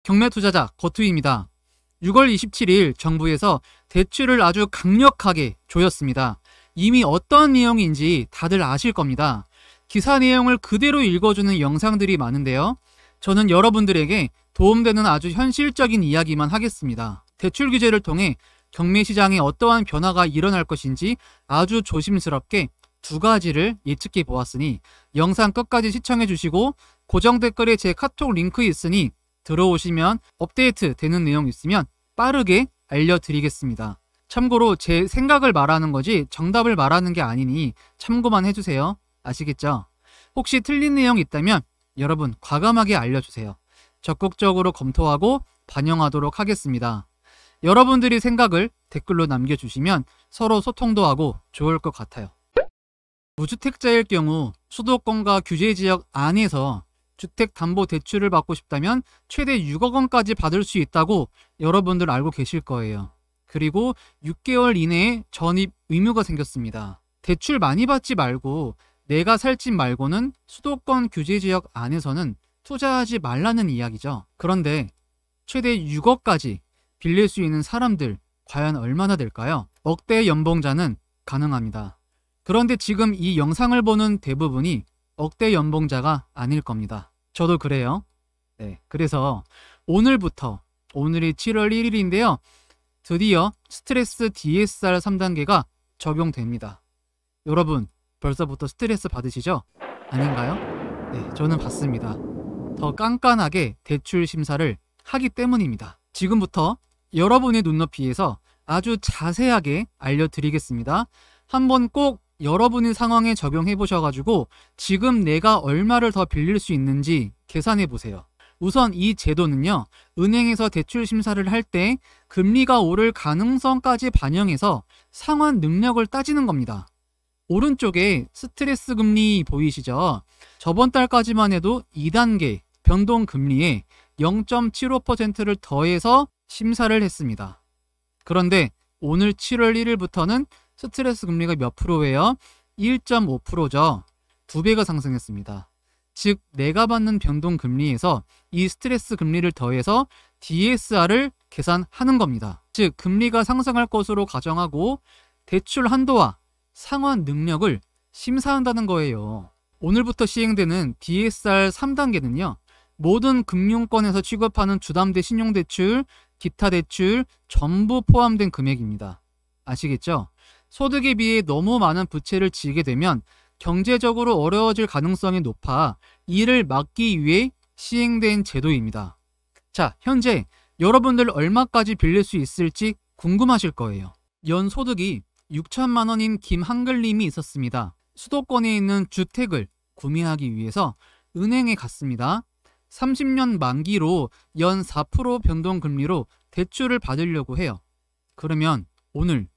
경매 투자자 거투입니다. 6월 27일 정부에서 대출을 아주 강력하게 조였습니다. 이미 어떤 내용인지 다들 아실 겁니다. 기사 내용을 그대로 읽어주는 영상들이 많은데요. 저는 여러분들에게 도움되는 아주 현실적인 이야기만 하겠습니다. 대출 규제를 통해 경매 시장에 어떠한 변화가 일어날 것인지 아주 조심스럽게 두 가지를 예측해 보았으니 영상 끝까지 시청해 주시고 고정 댓글에 제 카톡 링크 있으니 들어오시면 업데이트 되는 내용 있으면 빠르게 알려드리겠습니다. 참고로 제 생각을 말하는 거지 정답을 말하는 게 아니니 참고만 해주세요. 아시겠죠? 혹시 틀린 내용 있다면 여러분 과감하게 알려주세요. 적극적으로 검토하고 반영하도록 하겠습니다. 여러분들이 생각을 댓글로 남겨주시면 서로 소통도 하고 좋을 것 같아요. 무주택자일 경우 수도권과 규제지역 안에서 주택담보대출을 받고 싶다면 최대 6억 원까지 받을 수 있다고 여러분들 알고 계실 거예요. 그리고 6개월 이내에 전입 의무가 생겼습니다. 대출 많이 받지 말고 내가 살 집 말고는 수도권 규제지역 안에서는 투자하지 말라는 이야기죠. 그런데 최대 6억까지 빌릴 수 있는 사람들 과연 얼마나 될까요? 억대 연봉자는 가능합니다. 그런데 지금 이 영상을 보는 대부분이 억대 연봉자가 아닐 겁니다. 저도 그래요. 네, 그래서 오늘부터, 오늘이 7월 1일인데요. 드디어 스트레스 DSR 3단계가 적용됩니다. 여러분, 벌써부터 스트레스 받으시죠? 아닌가요? 네, 저는 받습니다. 더 깐깐하게 대출 심사를 하기 때문입니다. 지금부터 여러분의 눈높이에서 아주 자세하게 알려드리겠습니다. 한번 꼭 여러분의 상황에 적용해 보셔가지고 지금 내가 얼마를 더 빌릴 수 있는지 계산해 보세요. 우선 이 제도는요, 은행에서 대출 심사를 할 때 금리가 오를 가능성까지 반영해서 상환 능력을 따지는 겁니다. 오른쪽에 스트레스 금리 보이시죠? 저번 달까지만 해도 2단계 변동 금리에 0.75%를 더해서 심사를 했습니다. 그런데 오늘 7월 1일부터는 스트레스 금리가 몇 프로예요? 1.5%죠. 2배가 상승했습니다. 즉 내가 받는 변동 금리에서 이 스트레스 금리를 더해서 DSR을 계산하는 겁니다. 즉 금리가 상승할 것으로 가정하고 대출 한도와 상환 능력을 심사한다는 거예요. 오늘부터 시행되는 DSR 3단계는요. 모든 금융권에서 취급하는 주담대 신용대출, 기타 대출 전부 포함된 금액입니다. 아시겠죠? 소득에 비해 너무 많은 부채를 지게 되면 경제적으로 어려워질 가능성이 높아 이를 막기 위해 시행된 제도입니다. 자, 현재 여러분들 얼마까지 빌릴 수 있을지 궁금하실 거예요. 연소득이 6천만 원인 김한글님이 있었습니다. 수도권에 있는 주택을 구매하기 위해서 은행에 갔습니다. 30년 만기로 연 4% 변동금리로 대출을 받으려고 해요. 그러면 오늘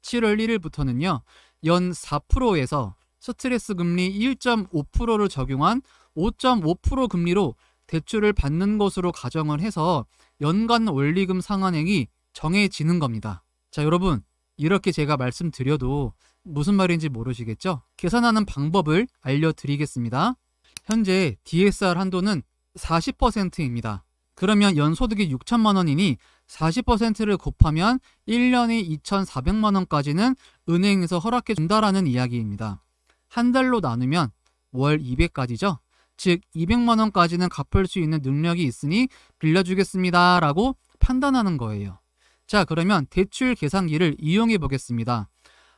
7월 1일부터는요. 연 4%에서 스트레스 금리 1.5%를 적용한 5.5% 금리로 대출을 받는 것으로 가정을 해서 연간 원리금 상환액이 정해지는 겁니다. 자, 여러분 이렇게 제가 말씀드려도 무슨 말인지 모르시겠죠? 계산하는 방법을 알려드리겠습니다. 현재 DSR 한도는 40%입니다. 그러면 연소득이 6천만 원이니 40%를 곱하면 1년에 2,400만 원까지는 은행에서 허락해 준다라는 이야기입니다. 한 달로 나누면 월 200까지죠. 즉 200만 원까지는 갚을 수 있는 능력이 있으니 빌려주겠습니다 라고 판단하는 거예요. 자, 그러면 대출 계산기를 이용해 보겠습니다.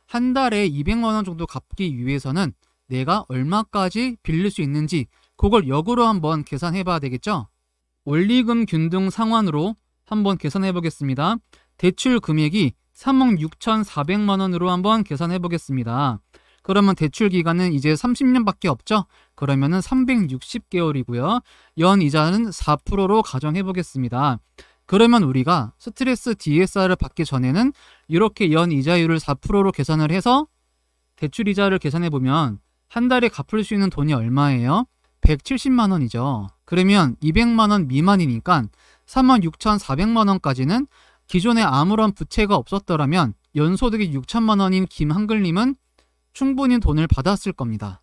한 달에 200만 원 정도 갚기 위해서는 내가 얼마까지 빌릴 수 있는지 그걸 역으로 한번 계산해 봐야 되겠죠? 원리금 균등 상환으로 한번 계산해 보겠습니다. 대출 금액이 3억 6,400만 원으로 한번 계산해 보겠습니다. 그러면 대출 기간은 이제 30년밖에 없죠? 그러면은 360개월이고요. 연 이자는 4%로 가정해 보겠습니다. 그러면 우리가 스트레스 DSR을 받기 전에는 이렇게 연 이자율을 4%로 계산을 해서 대출 이자를 계산해 보면 한 달에 갚을 수 있는 돈이 얼마예요? 170만 원이죠. 그러면 200만 원 미만이니까 3억 6,400만 원까지는 기존에 아무런 부채가 없었더라면 연소득이 6천만 원인 김한글님은 충분히 돈을 받았을 겁니다.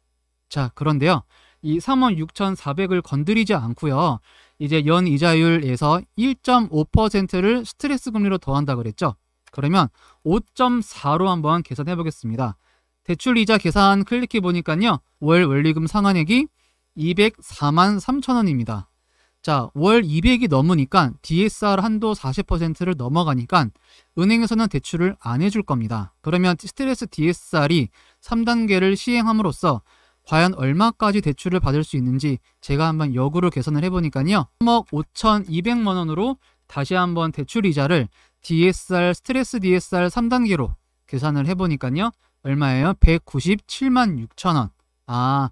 자, 그런데요. 이 3억 6,400을 건드리지 않고요. 이제 연 이자율에서 1.5%를 스트레스 금리로 더한다 그랬죠. 그러면 5.4로 한번 계산해 보겠습니다. 대출 이자 계산 클릭해 보니까요. 월 원리금 상환액이 204만 3천 원입니다. 자, 월 200이 넘으니까 DSR 한도 40%를 넘어가니까 은행에서는 대출을 안 해줄 겁니다. 그러면 스트레스 DSR이 3단계를 시행함으로써 과연 얼마까지 대출을 받을 수 있는지 제가 한번 역으로 계산을 해보니까요. 3억 5,200만 원으로 다시 한번 대출 이자를 DSR, 스트레스 DSR 3단계로 계산을 해보니까요. 얼마예요? 197만 6천 원. 아,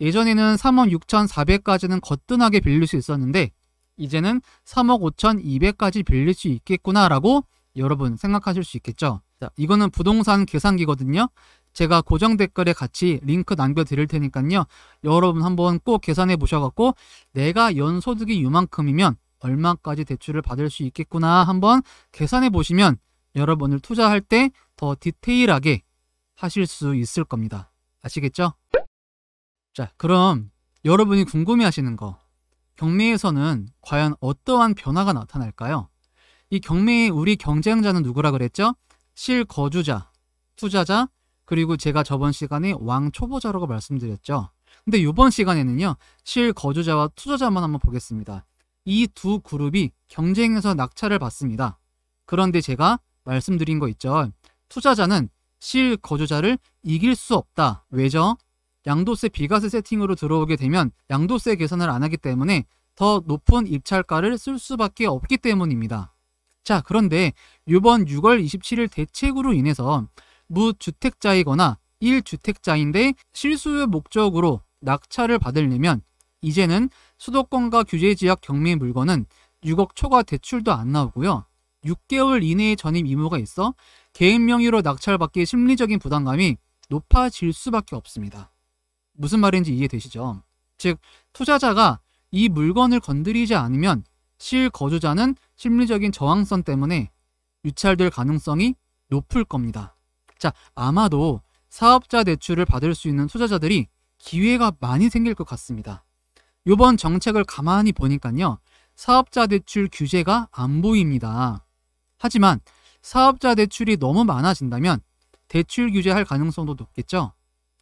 예전에는 3억 6,400까지는 거뜬하게 빌릴 수 있었는데 이제는 3억 5,200까지 빌릴 수 있겠구나라고 여러분 생각하실 수 있겠죠. 자, 이거는 부동산 계산기거든요. 제가 고정 댓글에 같이 링크 남겨드릴 테니까요. 여러분 한번 꼭 계산해 보셔갖고 내가 연소득이 이만큼이면 얼마까지 대출을 받을 수 있겠구나 한번 계산해 보시면 여러분을 투자할 때 더 디테일하게 하실 수 있을 겁니다. 아시겠죠? 자, 그럼 여러분이 궁금해 하시는 거, 경매에서는 과연 어떠한 변화가 나타날까요? 이 경매의 우리 경쟁자는 누구라 그랬죠? 실거주자, 투자자, 그리고 제가 저번 시간에 왕초보자라고 말씀드렸죠. 근데 이번 시간에는요, 실거주자와 투자자만 한번 보겠습니다. 이 두 그룹이 경쟁에서 낙찰을 받습니다. 그런데 제가 말씀드린 거 있죠. 투자자는 실거주자를 이길 수 없다. 왜죠? 양도세 비과세 세팅으로 들어오게 되면 양도세 계산을 안 하기 때문에 더 높은 입찰가를 쓸 수밖에 없기 때문입니다. 자, 그런데 이번 6월 27일 대책으로 인해서 무주택자이거나 1주택자인데 실수요 목적으로 낙찰을 받으려면 이제는 수도권과 규제지역 경매 물건은 6억 초과 대출도 안 나오고요. 6개월 이내에 전입 의무가 있어 개인 명의로 낙찰받기의 심리적인 부담감이 높아질 수밖에 없습니다. 무슨 말인지 이해되시죠? 즉, 투자자가 이 물건을 건드리지 않으면 실거주자는 심리적인 저항성 때문에 유찰될 가능성이 높을 겁니다. 자, 아마도 사업자 대출을 받을 수 있는 투자자들이 기회가 많이 생길 것 같습니다. 이번 정책을 가만히 보니까요. 사업자 대출 규제가 안 보입니다. 하지만 사업자 대출이 너무 많아진다면 대출 규제할 가능성도 높겠죠.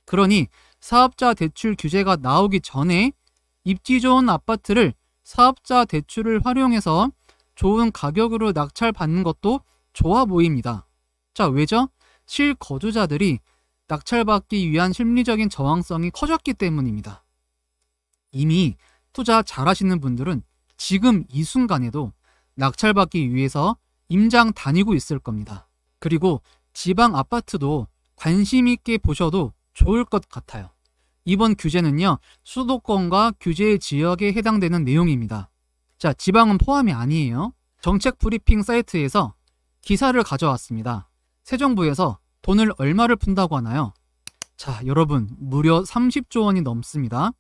그러니 사업자 대출 규제가 나오기 전에 입지 좋은 아파트를 사업자 대출을 활용해서 좋은 가격으로 낙찰받는 것도 좋아 보입니다. 자, 왜죠? 실거주자들이 낙찰받기 위한 심리적인 저항성이 커졌기 때문입니다. 이미 투자 잘하시는 분들은 지금 이 순간에도 낙찰받기 위해서 임장 다니고 있을 겁니다. 그리고 지방 아파트도 관심 있게 보셔도 좋을 것 같아요. 이번 규제는요, 수도권과 규제 지역에 해당되는 내용입니다. 자, 지방은 포함이 아니에요. 정책 브리핑 사이트에서 기사를 가져왔습니다. 새 정부에서 돈을 얼마를 푼다고 하나요? 자, 여러분, 무려 30조 원이 넘습니다.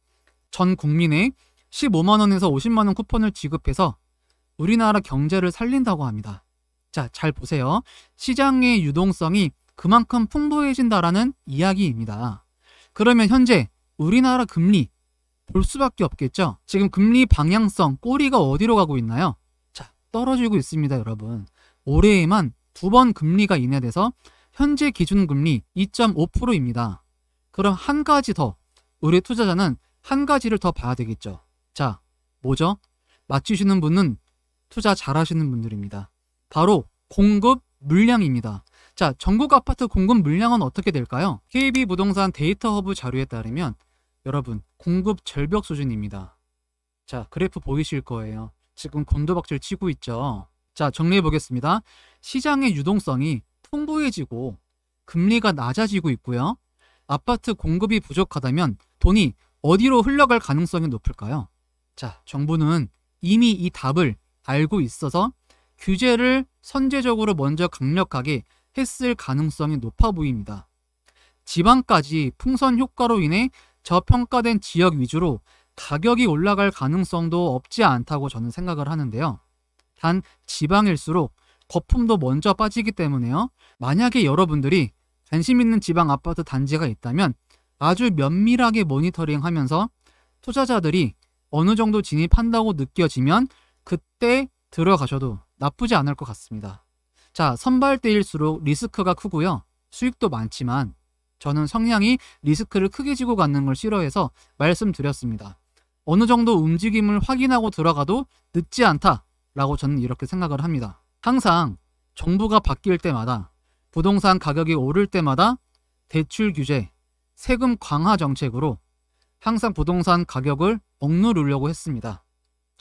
전 국민에 15만 원에서 50만 원 쿠폰을 지급해서 우리나라 경제를 살린다고 합니다. 자, 잘 보세요. 시장의 유동성이 그만큼 풍부해진다라는 이야기입니다. 그러면 현재 우리나라 금리 볼 수밖에 없겠죠. 지금 금리 방향성 꼬리가 어디로 가고 있나요? 자, 떨어지고 있습니다, 여러분. 올해에만 2번 금리가 인하돼서 현재 기준금리 2.5%입니다. 그럼 한 가지 더, 우리 투자자는 한 가지를 더 봐야 되겠죠. 자, 뭐죠? 맞추시는 분은 투자 잘하시는 분들입니다. 바로 공급 물량입니다. 자, 전국 아파트 공급 물량은 어떻게 될까요? KB부동산 데이터 허브 자료에 따르면 여러분, 공급 절벽 수준입니다. 자, 그래프 보이실 거예요. 지금 곤두박질 치고 있죠. 자, 정리해 보겠습니다. 시장의 유동성이 풍부해지고 금리가 낮아지고 있고요. 아파트 공급이 부족하다면 돈이 어디로 흘러갈 가능성이 높을까요? 자, 정부는 이미 이 답을 알고 있어서 규제를 선제적으로 먼저 강력하게 했을 가능성이 높아 보입니다. 지방까지 풍선 효과로 인해 저평가된 지역 위주로 가격이 올라갈 가능성도 없지 않다고 저는 생각을 하는데요. 단 지방일수록 거품도 먼저 빠지기 때문에요. 만약에 여러분들이 관심 있는 지방 아파트 단지가 있다면 아주 면밀하게 모니터링하면서 투자자들이 어느 정도 진입한다고 느껴지면 그때 들어가셔도 나쁘지 않을 것 같습니다. 자, 선발대일수록 리스크가 크고요. 수익도 많지만 저는 성향이 리스크를 크게 지고 갖는 걸 싫어해서 말씀드렸습니다. 어느 정도 움직임을 확인하고 들어가도 늦지 않다라고 저는 이렇게 생각을 합니다. 항상 정부가 바뀔 때마다, 부동산 가격이 오를 때마다 대출 규제, 세금 강화 정책으로 항상 부동산 가격을 억누르려고 했습니다.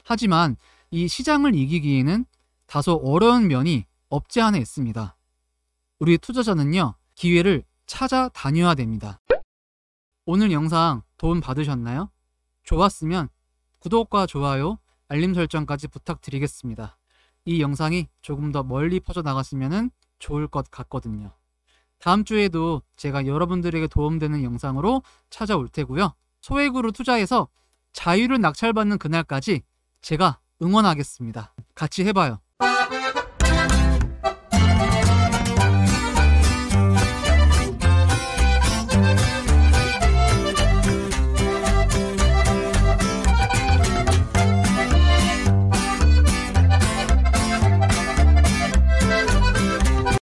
하지만 이 시장을 이기기에는 다소 어려운 면이 없지 않아 있습니다. 우리 투자자는요, 기회를 찾아다녀야 됩니다. 오늘 영상 도움 받으셨나요? 좋았으면 구독과 좋아요, 알림 설정까지 부탁드리겠습니다. 이 영상이 조금 더 멀리 퍼져나갔으면 좋을 것 같거든요. 다음 주에도 제가 여러분들에게 도움되는 영상으로 찾아올 테고요. 소액으로 투자해서 자유를 낙찰받는 그날까지 제가 응원하겠습니다. 같이 해봐요.